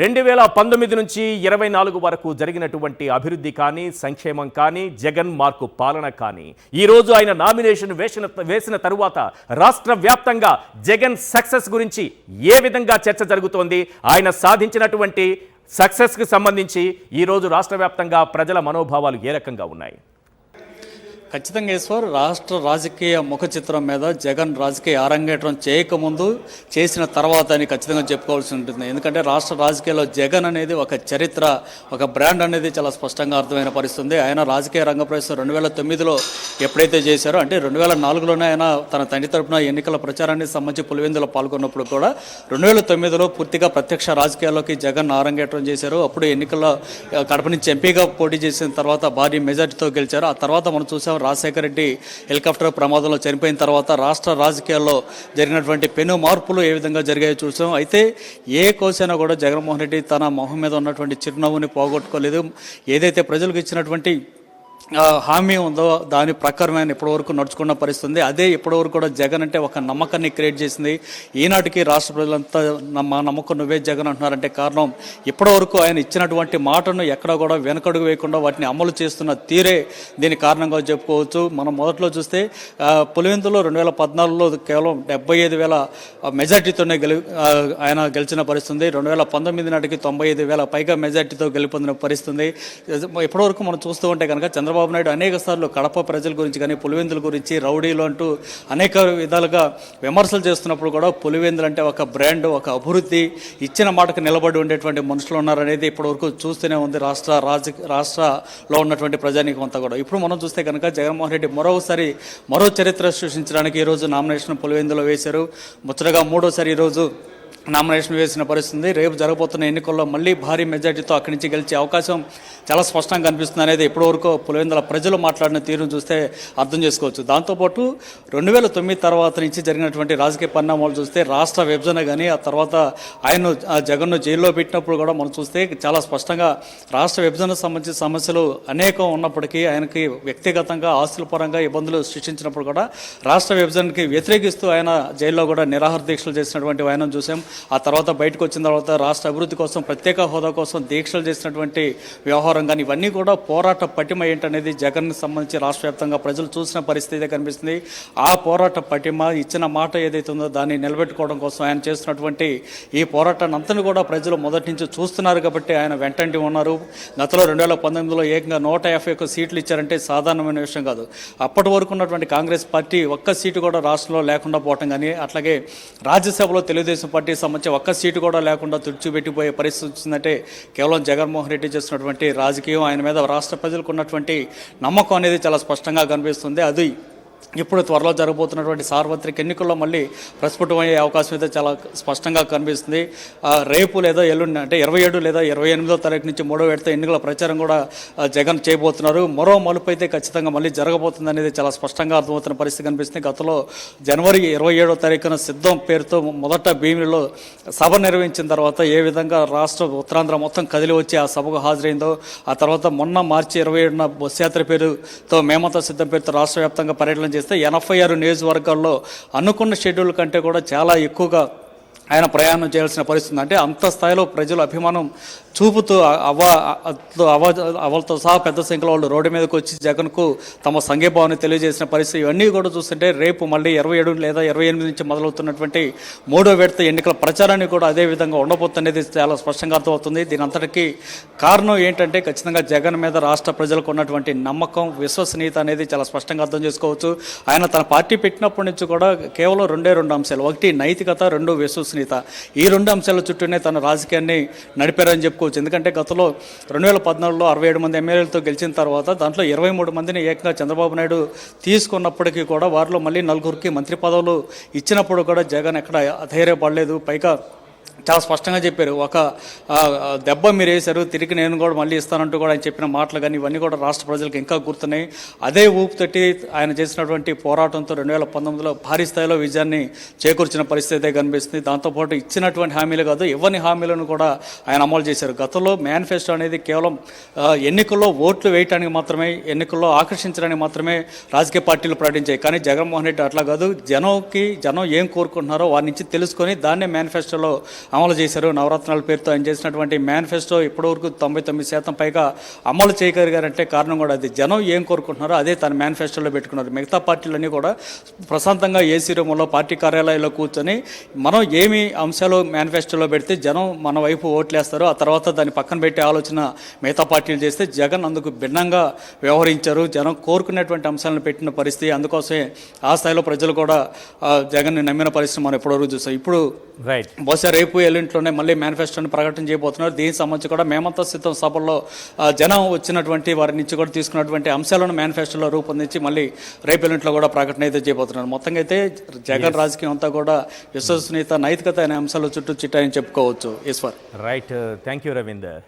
2019 నుంచి 24 వరకు జరిగినటువంటి అభివృద్ధి కానీ సంక్షేమం కానీ జగన్ మార్కు పాలన కానీ ఈరోజు ఆయన నామినేషన్ వేసిన తరువాత రాష్ట్ర వ్యాప్తంగా జగన్ సక్సెస్ గురించి ఏ విధంగా చర్చ జరుగుతోంది, ఆయన సాధించినటువంటి సక్సెస్కి సంబంధించి ఈరోజు రాష్ట్ర వ్యాప్తంగా ప్రజల మనోభావాలు ఏ రకంగా ఉన్నాయి? ఖచ్చితంగా ఈశ్వర్, రాష్ట్ర రాజకీయ ముఖ చిత్రం మీద జగన్ రాజకీయ అరంగేట్రం చేయకముందు చేసిన తర్వాత అని ఖచ్చితంగా చెప్పుకోవాల్సి ఉంటుంది. ఎందుకంటే రాష్ట్ర రాజకీయాల్లో జగన్ అనేది ఒక చరిత్ర, ఒక బ్రాండ్ అనేది చాలా స్పష్టంగా అర్థమైన పరిస్థితుంది. ఆయన రాజకీయ రంగ ప్రవేశం 2009లో ఎప్పుడైతే చేశారో, అంటే 2004లోనే ఆయన తన తండ్రి తరపున ఎన్నికల ప్రచారానికి సంబంధించి పులివెందులో పాల్గొన్నప్పుడు కూడా 2009లో పూర్తిగా ప్రత్యక్ష రాజకీయాల్లోకి జగన్ అరంగేట్రం చేశారు. అప్పుడు ఎన్నికల్లో కడప నుంచి ఎంపీగా పోటీ చేసిన తర్వాత భారీ మెజార్టీతో గెలిచారు. ఆ తర్వాత మనం చూసాం రాజశేఖర రెడ్డి హెలికాప్టర్ ప్రమాదంలో చనిపోయిన తర్వాత రాష్ట్ర రాజకీయాల్లో జరిగినటువంటి పెను మార్పులు ఏ విధంగా జరిగాయో చూసాం. అయితే ఏ కోసైనా కూడా జగన్మోహన్ రెడ్డి తన మొహం మీద ఉన్నటువంటి చిరునవ్వుని పోగొట్టుకోలేదు. ఏదైతే ప్రజలకు ఇచ్చినటువంటి హామీ ఉందో దాని ప్రకారమైన ఇప్పటివరకు నడుచుకున్న పరిస్థితుంది. అదే ఇప్పటివరకు కూడా జగన్ అంటే ఒక నమ్మకాన్ని క్రియేట్ చేసింది. ఈనాటికి రాష్ట్ర ప్రజలంతా మా నమ్మకం నువ్వే జగన్ అంటున్నారంటే కారణం ఇప్పటివరకు ఆయన ఇచ్చినటువంటి మాటను ఎక్కడా కూడా వెనకడుగు వేయకుండా వాటిని అమలు చేస్తున్న తీరే దీని కారణంగా చెప్పుకోవచ్చు. మనం మొదట్లో చూస్తే పులివెందులో 2014లో కేవలం 75,000 మెజార్టీతోనే ఆయన గెలిచిన పరిస్థితుంది. 2019 నాటికి 95,000 పైగా మెజార్టీతో గెలుపొందిన పరిస్థితుంది. ఇప్పటివరకు మనం చూస్తూ ఉంటే కనుక చంద్రబాబు నాయుడు అనేక సార్లు కడప ప్రజల గురించి కానీ పులివెందుల గురించి రౌడీలు అంటూ అనేక విధాలుగా విమర్శలు చేస్తున్నప్పుడు కూడా పులివెందులు అంటే ఒక బ్రాండ్, ఒక అభివృద్ధి, ఇచ్చిన మాటకు నిలబడి ఉండేటువంటి మనుషులు ఉన్నారనేది ఇప్పటివరకు చూస్తూనే ఉంది రాష్ట్రంలో ఉన్నటువంటి ప్రజానీకం అంతా కూడా. ఇప్పుడు మనం చూస్తే కనుక జగన్మోహన్ రెడ్డి మరో చరిత్ర సృష్టించడానికి ఈరోజు నామినేషన్ పులివెందులో వేశారు. ముచ్చటగా మూడోసారి ఈరోజు నామినేషన్ వేసిన పరిస్థితుంది. రేపు జరగబోతున్న ఎన్నికల్లో మళ్ళీ భారీ మెజార్టీతో అక్కడి నుంచి గెలిచే అవకాశం చాలా స్పష్టంగా కనిపిస్తుంది అనేది ఇప్పటివరకు పులివెందుల ప్రజలు మాట్లాడిన తీరును చూస్తే అర్థం చేసుకోవచ్చు. దాంతోపాటు 2009 తర్వాత నుంచి జరిగినటువంటి రాజకీయ పరిణామాలు చూస్తే రాష్ట్ర విభజన కానీ ఆ తర్వాత ఆయన జగన్ను జైల్లో పెట్టినప్పుడు కూడా మనం చూస్తే చాలా స్పష్టంగా రాష్ట్ర విభజనకు సంబంధించిన సమస్యలు అనేకం ఉన్నప్పటికీ ఆయనకి వ్యక్తిగతంగా ఆస్తుల పరంగా ఇబ్బందులు సృష్టించినప్పుడు కూడా రాష్ట్ర విభజనకి వ్యతిరేకిస్తూ ఆయన జైల్లో కూడా నిరాహార దీక్షలు చేసినటువంటి ఆయన చూసాం. ఆ తర్వాత బయటకు వచ్చిన తర్వాత రాష్ట్ర అభివృద్ధి కోసం, ప్రత్యేక హోదా కోసం దీక్షలు చేసినటువంటి వ్యవహారం కానీ ఇవన్నీ కూడా పోరాట పటిమ ఏంటనేది జగన్కి సంబంధించి రాష్ట్ర వ్యాప్తంగా ప్రజలు చూసిన పరిస్థితి కనిపిస్తుంది. ఆ పోరాట పటిమ, ఇచ్చిన మాట ఏదైతే ఉందో దాన్ని నిలబెట్టుకోవడం కోసం ఆయన చేస్తున్నటువంటి ఈ పోరాటాన్ని అంతని కూడా ప్రజలు మొదటి నుంచి చూస్తున్నారు కాబట్టి ఆయన వెంటంటి ఉన్నారు. గతంలో 2019లో ఏకంగా 151 సీట్లు ఇచ్చారంటే సాధారణమైన విషయం కాదు. అప్పటి వరకు ఉన్నటువంటి కాంగ్రెస్ పార్టీ ఒక్క సీటు కూడా రాష్ట్రంలో లేకుండా పోవటం కానీ, అట్లాగే రాజ్యసభలో తెలుగుదేశం పార్టీ సంబంధించి ఒక్క సీటు కూడా లేకుండా తుడిచిపెట్టిపోయే పరిస్థితి వచ్చిందంటే కేవలం జగన్మోహన్ రెడ్డి చేస్తున్నటువంటి రాజకీయం, ఆయన మీద రాష్ట్ర ప్రజలకు ఉన్నటువంటి నమ్మకం అనేది చాలా స్పష్టంగా కనిపిస్తుంది. అది ఇప్పుడు త్వరలో జరగబోతున్నటువంటి సార్వత్రిక ఎన్నికల్లో మళ్ళీ ప్రస్ఫుటమయ్యే అవకాశం అయితే చాలా స్పష్టంగా కనిపిస్తుంది. రేపు లేదా ఎల్లుండి అంటే 27 లేదా 28వ తారీఖు నుంచి 3వ విడత ఎన్నికల ప్రచారం కూడా జగన్ చేయబోతున్నారు. మరో మలుపు అయితే ఖచ్చితంగా మళ్ళీ జరగబోతుంది అనేది చాలా స్పష్టంగా అర్థమవుతున్న పరిస్థితి కనిపిస్తుంది. గతంలో జనవరి 27వ తారీఖున సిద్ధం పేరుతో మొదట భీమిలిలో సభ నిర్వహించిన తర్వాత ఏ విధంగా రాష్ట్ర ఉత్తరాంధ్ర మొత్తం కదిలి వచ్చి ఆ సభకు హాజరైందో, ఆ తర్వాత మొన్న మార్చి 27న బస్ యాత్ర పేరుతో మేమంతా సిద్ధం పేరుతో రాష్ట్ర వ్యాప్తంగా పర్యటన చేస్తే 86 నియోజకవర్గాల్లో అనుకున్న షెడ్యూల్ కంటే కూడా చాలా ఎక్కువగా ఆయన ప్రయాణం చేయాల్సిన పరిస్థితి. అంటే అంత స్థాయిలో ప్రజలు అభిమానం చూపుతూ అవలతో సహా పెద్ద సంఖ్యలో వాళ్ళు రోడ్డు మీదకి వచ్చి జగన్కు తమ సంఘీభావాన్ని తెలియజేసిన పరిస్థితి. ఇవన్నీ కూడా చూస్తుంటే రేపు మళ్ళీ 27 లేదా 28 నుంచి మొదలవుతున్నటువంటి 3వ విడత ఎన్నికల ప్రచారాన్ని కూడా అదే విధంగా ఉండబోతున్నది చాలా స్పష్టంగా అర్థమవుతుంది. దీని అంతటికీ కారణం ఏంటంటే ఖచ్చితంగా జగన్ మీద రాష్ట్ర ప్రజలకు ఉన్నటువంటి నమ్మకం, విశ్వసనీయత అనేది చాలా స్పష్టంగా అర్థం చేసుకోవచ్చు. ఆయన తన పార్టీ పెట్టినప్పటి నుంచి కూడా కేవలం 2 అంశాలు, ఒకటి నైతికత, 2 విశ్వసనీయత, ఈ 2 అంశాల చుట్టూనే తన రాజకీయాన్ని నడిపారని చెప్పుకోవచ్చు. ఎందుకంటే గతంలో 2014లో 67 మంది ఎమ్మెల్యేలతో గెలిచిన తర్వాత దాంట్లో 23 మందిని ఏకంగా చంద్రబాబు నాయుడు తీసుకున్నప్పటికీ కూడా వారిలో మళ్ళీ 4గురికి మంత్రి పదవులు ఇచ్చినప్పుడు కూడా జగన్ ఎక్కడ అధైర్యపడలేదు. పైగా చాలా స్పష్టంగా చెప్పారు, ఒక దెబ్బ మీరు వేశారు, తిరిగి నేను కూడా మళ్ళీ ఇస్తానంటూ కూడా ఆయన చెప్పిన మాటలు కానీ ఇవన్నీ కూడా రాష్ట్ర ప్రజలకు ఇంకా గుర్తున్నాయి. అదే ఊపు తట్టి ఆయన చేసినటువంటి పోరాటంతో 2019లో భారీ స్థాయిలో విజయాన్ని చేకూర్చిన పరిస్థితి కనిపిస్తుంది. దాంతోపాటు ఇచ్చినటువంటి హామీలు కాదు, ఇవ్వని హామీలను కూడా ఆయన అమలు చేశారు. గతంలో మేనిఫెస్టో అనేది కేవలం ఎన్నికల్లో ఓట్లు వేయటానికి మాత్రమే, ఎన్నికల్లో ఆకర్షించడానికి మాత్రమే రాజకీయ పార్టీలు ప్రకటించాయి. కానీ జగన్మోహన్ రెడ్డి అట్లా కాదు, జనం ఏం కోరుకుంటున్నారో వారి నుంచి తెలుసుకొని దాన్నే మేనిఫెస్టోలో అమలు చేశారు. నవరత్నాల పేరుతో ఆయన చేసినటువంటి మేనిఫెస్టో ఇప్పటివరకు 99% పైగా అమలు చేయగలిగారంటే కారణం కూడా అది. జనం ఏం కోరుకుంటున్నారో అదే తన మేనిఫెస్టోలో పెట్టుకున్నారు. మిగతా పార్టీలన్నీ కూడా ప్రశాంతంగా ఏసీ రూమ్లో పార్టీ కార్యాలయాల్లో కూర్చొని మనం ఏమి అంశాలు మేనిఫెస్టోలో పెడితే జనం మన వైపు ఓట్లేస్తారు, ఆ తర్వాత దాన్ని పక్కన పెట్టే ఆలోచన మిగతా పార్టీలు చేస్తే జగన్ అందుకు భిన్నంగా వ్యవహరించారు. జనం కోరుకునేటువంటి అంశాలను పెట్టిన పరిస్థితి. అందుకోసమే ఆ స్థాయిలో ప్రజలు కూడా జగన్ని నమ్మిన పరిస్థితి మనం ఎప్పటివరకు చూస్తాం. ఇప్పుడు రైట్. బహుశా రేపు ఎల్లుంట్లోనే మళ్ళీ మేనిఫెస్టోని ప్రకటన చేయబోతున్నారు. దీనికి సంబంధించి కూడా మేమంతా సిద్ధం సభల్లో జనం వచ్చినటువంటి వారి నుంచి కూడా తీసుకున్నటువంటి అంశాలను మేనిఫెస్టోలో రూపొందించి మళ్ళీ రేపు ఎల్లుంట్లో కూడా ప్రకటన అయితే చేయబోతున్నారు. మొత్తంగా అయితే జగన్ రాజకీయం అంతా కూడా విశ్వసనీయత, నైతికత అనే అంశాల చుట్టూ చిట్టాయని చెప్పుకోవచ్చు. Eshwar. Right. Thank you Ravinder.